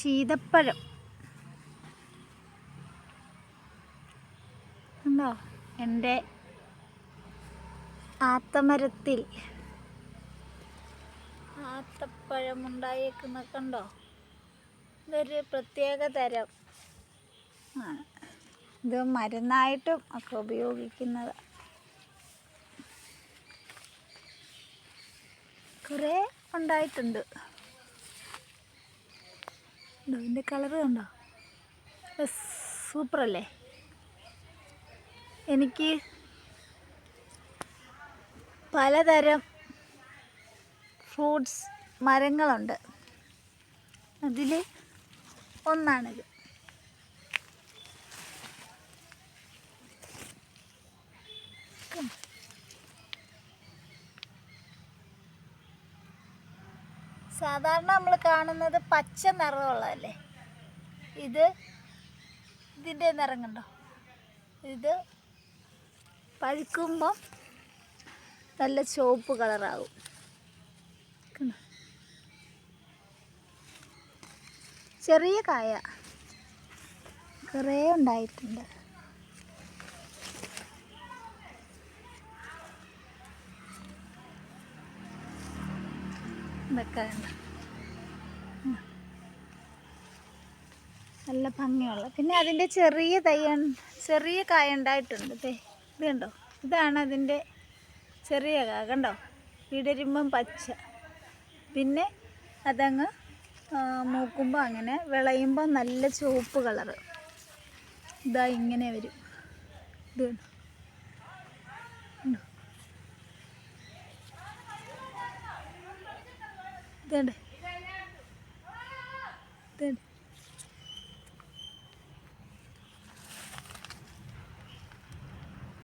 സീതപ്പഴം ഉണ്ടോ? എൻ്റെ ആത്തമരത്തിൽ ആത്തപ്പഴം ഉണ്ടായേക്കുന്ന കണ്ടോ? ഇതൊരു പ്രത്യേക തരം ആണ്. ഇത് മരുന്നായിട്ടും ഒക്കെ ഉപയോഗിക്കുന്നത്. കുറേ ഉണ്ടായിട്ടുണ്ട്. ഇതിൻ്റെ കളറ് കണ്ടോ? സൂപ്പറല്ലേ? എനിക്ക് പലതരം ഫ്രൂട്ട്സ് മരങ്ങളുണ്ട്. അതിൽ ഒന്നാണിത്. സാധാരണ നമ്മൾ കാണുന്നത് പച്ച നിറമുള്ളതല്ലേ, ഇതിൻ്റെ നിറം കണ്ടോ? ഇത് പഴുക്കുമ്പോൾ നല്ല ചുവപ്പ് കളറാകും. ചെറിയ കായ കുറേ ഉണ്ടായിട്ടുണ്ട്. ഇതൊക്കെ നല്ല ഭംഗിയുള്ള. പിന്നെ അതിൻ്റെ ചെറിയ കായ ഉണ്ടായിട്ടുണ്ട്. ഇത് കണ്ടോ? ഇതാണ് അതിൻ്റെ ചെറിയ കായ. കണ്ടോ? വിടരുമ്പം പച്ച, പിന്നെ അതങ്ങ് മൂക്കുമ്പോൾ അങ്ങനെ വിളയുമ്പോൾ നല്ല ചുവപ്പ് കളറ്. ഇതാ ഇങ്ങനെ വരും. ഇത് കണ്ടോ? ഇതുണ്ട്.